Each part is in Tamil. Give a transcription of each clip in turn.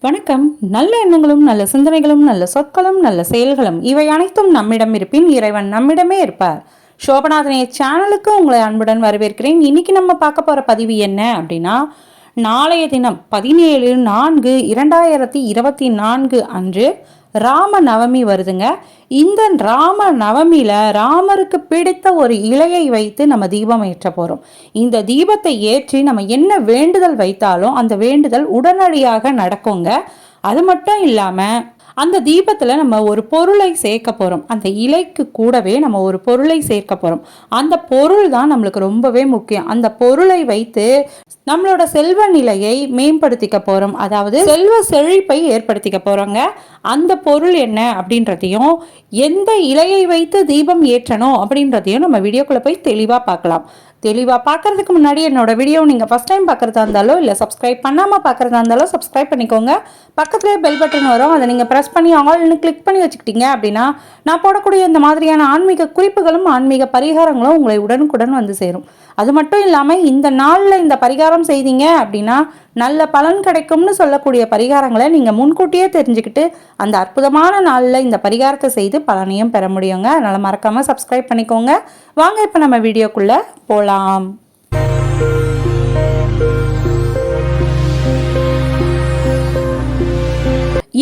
வணக்கம். நல்ல எண்ணங்களும் நல்ல சிந்தனைகளும் நல்ல சொற்களும் நல்ல செயல்களும் இவை அனைத்தும் நம்மிடம் இருப்பின் இறைவன் நம்மிடமே இருப்பார். சோபநாதனைய சேனலுக்கு உங்களை அன்புடன் வரவேற்கிறேன். இன்னைக்கு நம்ம பார்க்க போற பதிவு என்ன அப்படின்னா, நாளைய தினம் 17/4/2024 அன்று ராம நவமி வருதுங்க. இந்த ராம நவமியில ராமருக்கு பிடித்த ஒரு இலையை வைத்து நம்ம தீபம் ஏற்ற போறோம். இந்த தீபத்தை ஏற்றி நம்ம என்ன வேண்டுதல் வைத்தாலும் அந்த வேண்டுதல் உடனடியாக நடக்குங்க. அது மட்டும் இல்லாம அந்த தீபத்துல நம்ம ஒரு பொருளை சேர்க்க போறோம். அந்த இலைக்கு கூடவே நம்ம ஒரு பொருளை சேர்க்க போறோம். அந்த பொருள் தான் நம்மளுக்கு ரொம்பவே முக்கியம். அந்த பொருளை வைத்து நம்மளோட செல்வ நிலையை மேம்படுத்திக்க போறோம். அதாவது செல்வ செழிப்பை ஏற்படுத்திக்க போறோங்க. அந்த பொருள் என்ன அப்படின்றதையும் எந்த இலையை வைத்து தீபம் ஏற்றணும் அப்படின்றதையும் நம்ம வீடியோக்குள்ள போய் தெளிவா பார்க்கலாம். தெளிவாக பார்க்கறதுக்கு முன்னாடி என்னோட வீடியோ நீங்கள் ஃபஸ்ட் டைம் பார்க்குறதா இருந்தாலோ இல்லை சப்ஸ்கிரைப் பண்ணாமல் பார்க்குறதா இருந்தாலும் சப்ஸ்கிரைப் பண்ணிக்கோங்க. பக்கத்துலேயே பெல் பட்டன் வரும், அதை நீங்கள் ப்ரெஸ் பண்ணி ஆல்னு கிளிக் பண்ணி வச்சுக்கிட்டீங்க அப்படின்னா நான் போடக்கூடிய இந்த மாதிரியான ஆன்மீக குறிப்புகளும் ஆன்மீக பரிகாரங்களும் உங்களை உடனுக்குடன் வந்து சேரும். அது மட்டும் இல்லாமல் இந்த நாளில் இந்த பரிகாரம் செய்தீங்க அப்படின்னா நல்ல பலன் கிடைக்கும்னு சொல்லக்கூடிய பரிகாரங்களை நீங்கள் முன்கூட்டியே தெரிஞ்சுக்கிட்டு அந்த அற்புதமான நாளில் இந்த பரிகாரத்தை செய்து பலனையும் பெற முடியுங்க. அதனால் மறக்காமல் சப்ஸ்கிரைப் பண்ணிக்கோங்க. வாங்க இப்போ நம்ம வீடியோக்குள்ளே போகலாம்.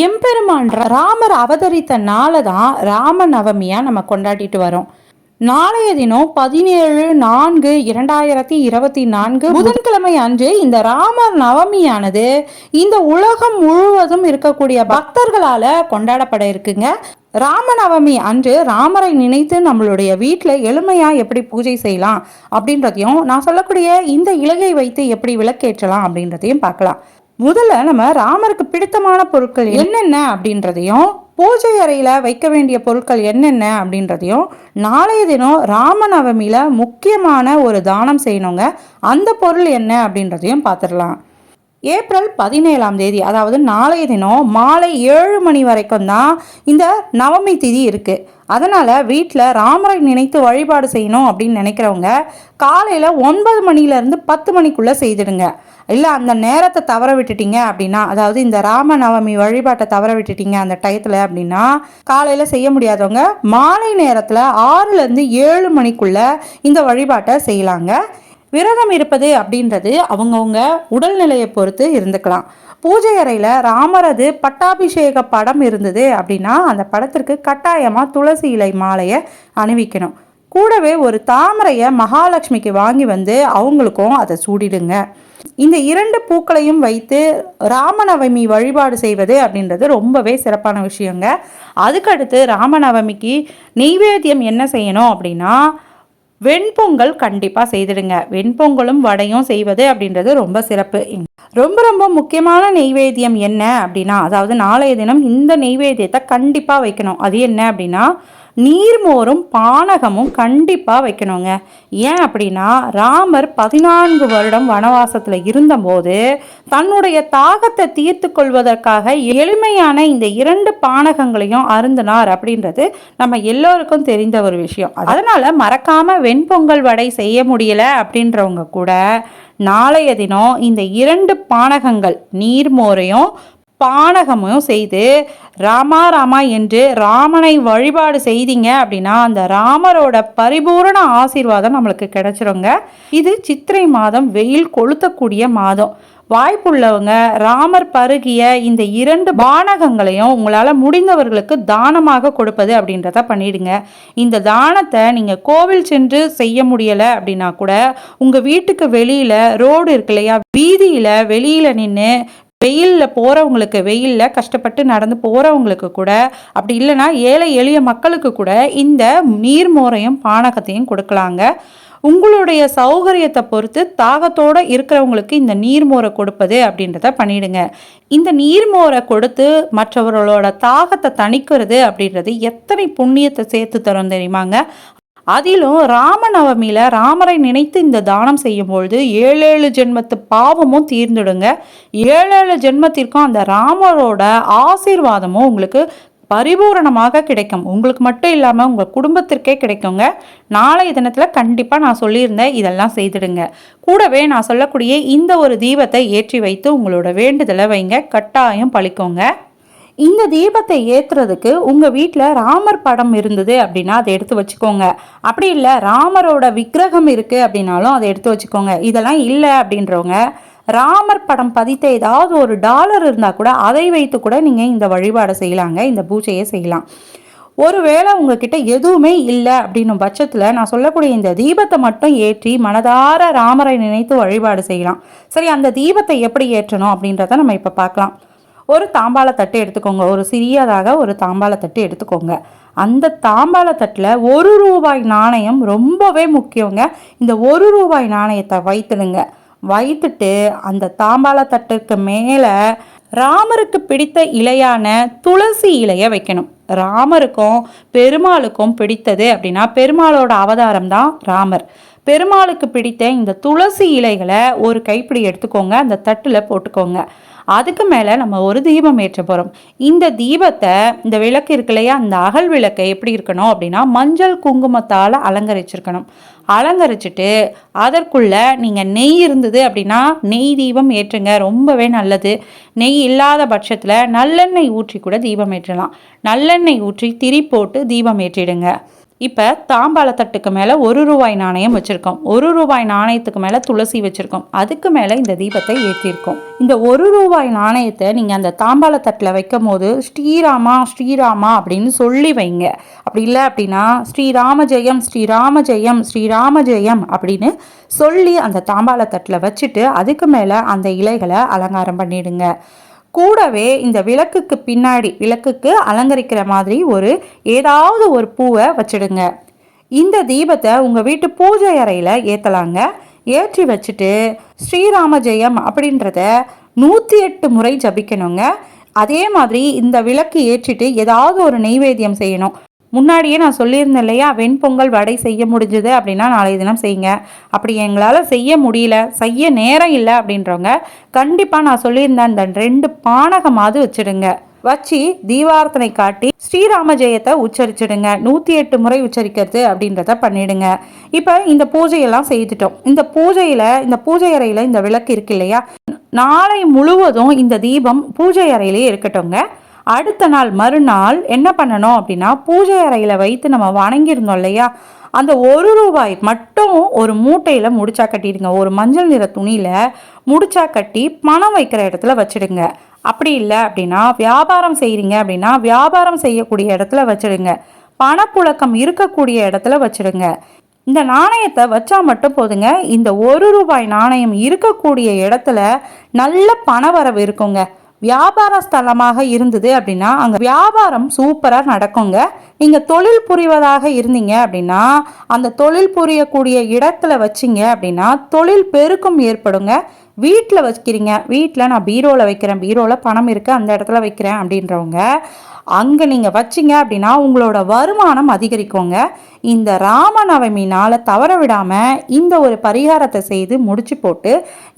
எம்பெருமான் ராமர் அவதரித்த நாளை தான் ராம நவமியா நம்ம கொண்டாடிட்டு வரோம். நாளைய தினம் 17/4/2024 புதன்கிழமை அன்று இந்த ராமர் நவமியானது இந்த உலகம் முழுவதும் இருக்கக்கூடிய பக்தர்களால கொண்டாடப்பட இருக்குங்க. ராமநவமி அன்று ராமரை நினைத்து நம்மளுடைய வீட்டில் எளிமையாக எப்படி பூஜை செய்யலாம் அப்படின்றதையும் நான் சொல்லக்கூடிய இந்த இலையை வைத்து எப்படி விளக்கேற்றலாம் அப்படின்றதையும் பார்க்கலாம். முதல்ல நம்ம ராமருக்கு பிடித்தமான பொருட்கள் என்னென்ன அப்படின்றதையும் பூஜை அறையில் வைக்க வேண்டிய பொருட்கள் என்னென்ன அப்படின்றதையும் நாளைய தினம் ராமநவமியில் முக்கியமான ஒரு தானம் செய்யணுங்க. அந்த பொருள் என்ன அப்படின்றதையும் பார்த்துடலாம். ஏப்ரல் 17 அதாவது நாளைய தினம் மாலை 7 மணி வரைக்கும் தான் இந்த நவமி திதி இருக்குது. அதனால் வீட்டில் ராமரை நினைத்து வழிபாடு செய்யணும் அப்படின்னு நினைக்கிறவங்க காலையில் 9 மணிலேருந்து 10 மணிக்குள்ளே செய்திடுங்க. இல்லை அந்த நேரத்தை தவற விட்டுட்டீங்க அப்படின்னா, அதாவது இந்த ராம நவமி வழிபாட்டை தவற விட்டுட்டீங்க அந்த டயத்தில் அப்படின்னா, காலையில் செய்ய முடியாதவங்க மாலை நேரத்தில் 6லேருந்து 7 மணிக்குள்ளே இந்த வழிபாட்டை செய்யலாங்க. விரதம் இருப்பது அப்படின்றது அவங்கவுங்க உடல்நிலையை பொறுத்து இருந்துக்கலாம். பூஜை அறையில் ராமரது பட்டாபிஷேக படம் இருந்தது அப்படின்னா அந்த படத்திற்கு கட்டாயமாக துளசி இலை மாலையை அணிவிக்கணும். கூடவே ஒரு தாமரையை மகாலட்சுமிக்கு வாங்கி வந்து அவங்களுக்கும் அதை சூடிடுங்க. இந்த 2 பூக்களையும் வைத்து ராமநவமி வழிபாடு செய்வது அப்படின்றது ரொம்பவே சிறப்பான விஷயங்க. அதுக்கடுத்து ராமநவமிக்கு நெய்வேத்தியம் என்ன செய்யணும் அப்படின்னா, வெண்பொங்கல் கண்டிப்பாக செய்திடுங்க. வெண்பொங்கலும் வடையும் செய்வது அப்படின்றது ரொம்ப சிறப்பு. ரொம்ப ரொம்ப முக்கியமான நெய்வேத்தியம் என்ன அப்படின்னா, அதாவது நாளைய தினம் இந்த நெய்வேத்தியத்தை கண்டிப்பாக வைக்கணும். அது என்ன அப்படின்னா, நீர்மோரும் பானகமும் கண்டிப்பாக வைக்கணுங்க. ஏன் அப்படின்னா, ராமர் 14 வருடம் வனவாசத்தில் இருந்தபோது தன்னுடைய தாகத்தை தீர்த்து கொள்வதற்காக எளிமையான இந்த 2 பானகங்களையும் அருந்தினார் அப்படின்றது நம்ம எல்லோருக்கும் தெரிந்த ஒரு விஷயம். அதனால் மறக்காமல் வெண்பொங்கல் வடை செய்ய முடியலை அப்படின்றவங்க கூட நாளைய தினம் இந்த 2 பானகங்கள் நீர்மோரையும் பானகமும் செய்து ராமா ராமா என்று ராமனை வழிபாடு செய்தீங்க அப்படின்னா அந்த ராமரோட பரிபூரண ஆசீர்வாதம் நம்மளுக்கு கிடைச்சிருங்க. இது சித்திரை மாதம் வெயில் கொளுத்தக்கூடிய மாதம். வாய்ப்புள்ளவங்க ராமர் பருகிய இந்த 2 பானகங்களையும் உங்களால் முடிந்தவர்களுக்கு தானமாக கொடுப்பது அப்படின்றத பண்ணிடுங்க. இந்த தானத்தை நீங்கள் கோவில் சென்று செய்ய முடியலை அப்படின்னா கூட உங்கள் வீட்டுக்கு வெளியில் ரோடு இருக்கு இல்லையா, வீதியில் வெளியில் நின்று வெயிலில் போகிறவங்களுக்கு, வெயிலில் கஷ்டப்பட்டு நடந்து போகிறவங்களுக்கு கூட, அப்படி இல்லைன்னா ஏழை எளிய மக்களுக்கு கூட இந்த நீர்மோரையும் பானகத்தையும் கொடுக்கலாங்க. உங்களுடைய சௌகரியத்தை பொறுத்து தாகத்தோடு இருக்கிறவங்களுக்கு இந்த நீர்மோரை கொடுப்பது அப்படின்றத பண்ணிடுங்க. இந்த நீர்மோரை கொடுத்து மற்றவர்களோட தாகத்தை தணிக்கிறது அப்படின்றது எத்தனை புண்ணியத்தை சேர்த்து தரும் தெரியுமாங்க. அதிலும் ராமநவமியில் ராமரை நினைத்து இந்த தானம் செய்யும்பொழுது 7 ஜென்மத்து பாவமும் தீர்ந்துடுங்க. 7 ஜென்மத்திற்கும் அந்த ராமரோட ஆசீர்வாதமும் உங்களுக்கு பரிபூரணமாக கிடைக்கும். உங்களுக்கு மட்டும் இல்லாமல் உங்கள் குடும்பத்திற்கே கிடைக்குங்க. நாளைய தினத்தில் கண்டிப்பாக நான் சொல்லியிருந்தேன், இதெல்லாம் செய்துடுங்க. கூடவே நான் சொல்லக்கூடிய இந்த ஒரு தீபத்தை ஏற்றி வைத்து உங்களோட வேண்டுதலை வைங்க, கட்டாயம் பழிக்கோங்க. இந்த தீபத்தை ஏற்றுறதுக்கு உங்கள் வீட்டில் ராமர் படம் இருந்தது அப்படின்னா அதை எடுத்து வச்சுக்கோங்க. அப்படி இல்லை ராமரோட விக்கிரகம் இருக்குது அப்படின்னாலும் அதை எடுத்து வச்சுக்கோங்க. இதெல்லாம் இல்லை அப்படின்றவங்க ராமர் படம் பதித்த ஏதாவது ஒரு டாலர் இருந்தால் கூட அதை வைத்து கூட நீங்கள் இந்த வழிபாடை செய்யலாங்க, இந்த பூஜையை செய்யலாம். ஒருவேளை உங்ககிட்ட எதுவுமே இல்லை அப்படின்னும் பட்சத்தில் நான் சொல்லக்கூடிய இந்த தீபத்தை மட்டும் ஏற்றி மனதார ராமரை நினைத்து வழிபாடு செய்யலாம். சரி, அந்த தீபத்தை எப்படி ஏற்றணும் அப்படின்றத நம்ம இப்போ பார்க்கலாம். ஒரு தாம்பாளத்தட்டு எடுத்துக்கோங்க. ஒரு சிறியதாக ஒரு தாம்பாளத்தட்டு எடுத்துக்கோங்க. அந்த தாம்பாளத்தட்டில் 1 ரூபாய் நாணயம் ரொம்பவே முக்கியங்க. இந்த 1 ரூபாய் நாணயத்தை வைத்துடுங்க. வைத்துட்டு அந்த தாம்பாளத்தட்டுக்கு மேலே ராமருக்கு பிடித்த இலையான துளசி இலையை வைக்கணும். ராமருக்கும் பெருமாளுக்கும் பிடித்தது அப்படின்னா பெருமாளோட அவதாரம் தான் ராமர். பெருமாளுக்கு பிடித்த இந்த துளசி இலைகளை ஒரு கைப்பிடி எடுத்துக்கோங்க, அந்த தட்டில் போட்டுக்கோங்க. அதுக்கு மேலே நம்ம ஒரு தீபம் ஏற்ற போகிறோம். இந்த தீபத்தை, இந்த விளக்கு இருக்கு இல்லையா, அந்த அகல் விளக்கை எப்படி இருக்கணும் அப்படின்னா மஞ்சள் குங்குமத்தால் அலங்கரிச்சிருக்கணும். அலங்கரிச்சுட்டு அதற்குள்ளே நீங்கள் நெய் இருந்தது அப்படின்னா நெய் தீபம் ஏற்றுங்க, ரொம்பவே நல்லது. நெய் இல்லாத பட்சத்தில் நல்லெண்ணெய் ஊற்றி கூட தீபம் ஏற்றலாம். நல்லெண்ணெய் ஊற்றி திரி போட்டு தீபம் ஏற்றிடுங்க. இப்போ தாம்பாளத்தட்டுக்கு மேலே 1 ரூபாய் நாணயம் வச்சுருக்கோம். 1 ரூபாய் நாணயத்துக்கு மேலே துளசி வச்சுருக்கோம். அதுக்கு மேலே இந்த தீபத்தை ஏற்றிருக்கோம். இந்த 1 ரூபாய் நாணயத்தை நீங்கள் அந்த தாம்பாளத்தட்டில் வைக்கும் போது ஸ்ரீராமா ஸ்ரீராமா அப்படின்னு சொல்லி வைங்க. அப்படி இல்லை அப்படின்னா ஸ்ரீராம ஜெயம் ஸ்ரீராம ஜெயம் ஸ்ரீராம ஜெயம் அப்படின்னு சொல்லி அந்த தாம்பாளத்தட்டில் வச்சுட்டு அதுக்கு மேலே அந்த இலைகளை அலங்காரம் பண்ணிடுங்க. கூடவே இந்த விளக்குக்கு பின்னாடி விளக்குக்கு அலங்கரிக்கிற மாதிரி ஏதாவது ஒரு பூவை வச்சிடுங்க. இந்த தீபத்தை உங்கள் வீட்டு பூஜை அறையில் ஏற்றலாங்க. ஏற்றி வச்சுட்டு ஸ்ரீராம ஜெயம் அப்படின்றத 108 முறை ஜபிக்கணுங்க. அதே மாதிரி இந்த விளக்கு ஏற்றிட்டு ஏதாவது ஒரு நெய்வேத்தியம் செய்யணும். முன்னாடியே நான் சொல்லியிருந்தேன் இல்லையா, வெண்பொங்கல் வடை செய்ய முடிஞ்சுது அப்படின்னா நாளைய தினம் செய்யுங்க. அப்படி எங்களால் செய்ய முடியல, செய்ய நேரம் இல்லை அப்படின்றவங்க கண்டிப்பாக நான் சொல்லியிருந்தேன் இந்த 2 பானகமாவது வச்சுடுங்க. வச்சு தீபார்த்தனை காட்டி ஸ்ரீராம ஜெயத்தை உச்சரிச்சிடுங்க. 108 முறை உச்சரிக்கிறது அப்படின்றத பண்ணிடுங்க. இப்போ இந்த பூஜையெல்லாம் செய்துட்டோம். இந்த பூஜை அறையில் இந்த விளக்கு இருக்கு இல்லையா, நாளை முழுவதும் இந்த தீபம் பூஜை அறையிலே இருக்கட்டும்ங்க. அடுத்த நாள் மறுநாள் என்ன பண்ணணும் அப்படின்னா பூஜை அறையில் வைத்து நம்ம வணங்கியிருந்தோம் இல்லையா, அந்த 1 ரூபாய் மட்டும் ஒரு மூட்டையில் முடிச்சா கட்டிடுங்க. ஒரு மஞ்சள் நிற துணியில் முடிச்சா கட்டி பணம் வைக்கிற இடத்துல வச்சிடுங்க. அப்படி இல்லை அப்படின்னா வியாபாரம் செய்கிறீங்க அப்படின்னா வியாபாரம் செய்யக்கூடிய இடத்துல வச்சிடுங்க. பணப்புழக்கம் இருக்கக்கூடிய இடத்துல வச்சிடுங்க. இந்த நாணயத்தை வச்சா மட்டும் போதுங்க. இந்த 1 ரூபாய் நாணயம் இருக்கக்கூடிய இடத்துல நல்ல பணவரவு இருக்குங்க. வியாபார ஸ்தலமாக இருந்தது அப்படின்னா அங்கே வியாபாரம் சூப்பராக நடக்குங்க. நீங்கள் தொழில் புரிவதாக இருந்தீங்க அப்படின்னா அந்த தொழில் புரியக்கூடிய இடத்துல வச்சிங்க அப்படின்னா தொழில் பெருக்கம் ஏற்படுங்க. வீட்டில் வைக்கிறீங்க, வீட்டில் நான் பீரோவில் வைக்கிறேன், பீரோவில் பணம் இருக்குது அந்த இடத்துல வைக்கிறேன் அப்படின்றவங்க அங்கே நீங்கள் வச்சிங்க அப்படின்னா உங்களோட வருமானம் அதிகரிக்குங்க. இந்த ராமநவமி நாளை தவற விடாமல் இந்த ஒரு பரிகாரத்தை செய்து முடிச்சு போட்டு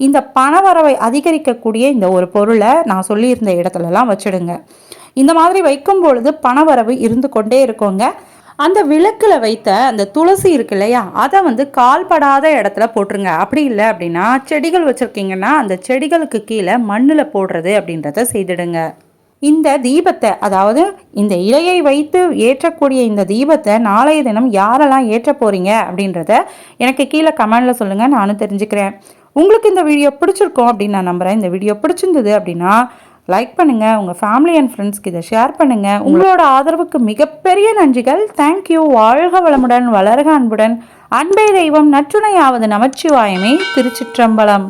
இந்த பணவரவை அதிகரிக்கக்கூடிய இந்த ஒரு பொருளை நான் சொல்லியிருந்த இடத்துலலாம் வச்சிடுங்க. இந்த மாதிரி வைக்கும் பொழுது பணவரவு இருந்து கொண்டே இருக்குங்க. அந்த விளக்கில் வைத்த அந்த துளசி இருக்கு இல்லையா, அதை கால்படாத இடத்துல போட்டுருங்க. அப்படி இல்லை அப்படின்னா செடிகள் வச்சுருக்கீங்கன்னா அந்த செடிகளுக்கு கீழே மண்ணில் போடுறது அப்படின்றத செய்திடுங்க. இந்த தீபத்தை, அதாவது இந்த இலையை வைத்து ஏற்றக்கூடிய இந்த தீபத்தை நாளைய தினம் யாரெல்லாம் ஏற்ற போகிறீங்க அப்படின்றத எனக்கு கீழே கமெண்டில் சொல்லுங்கள், நானும் தெரிஞ்சுக்கிறேன். உங்களுக்கு இந்த வீடியோ பிடிச்சிருக்கோம் அப்படின்னு நான் நம்புகிறேன். இந்த வீடியோ பிடிச்சிருந்தது அப்படின்னா லைக் பண்ணுங்கள், உங்கள் ஃபேமிலி அண்ட் ஃப்ரெண்ட்ஸ்க்கு இதை ஷேர் பண்ணுங்கள். உங்களோட ஆதரவுக்கு மிகப்பெரிய நன்றிகள். தேங்க்யூ. வாழ்க வளமுடன், வளர்க அன்புடன். அன்பே தெய்வம், நற்றுணையாவது நமச்சிவாயமே. திருச்சிற்றம்பலம்.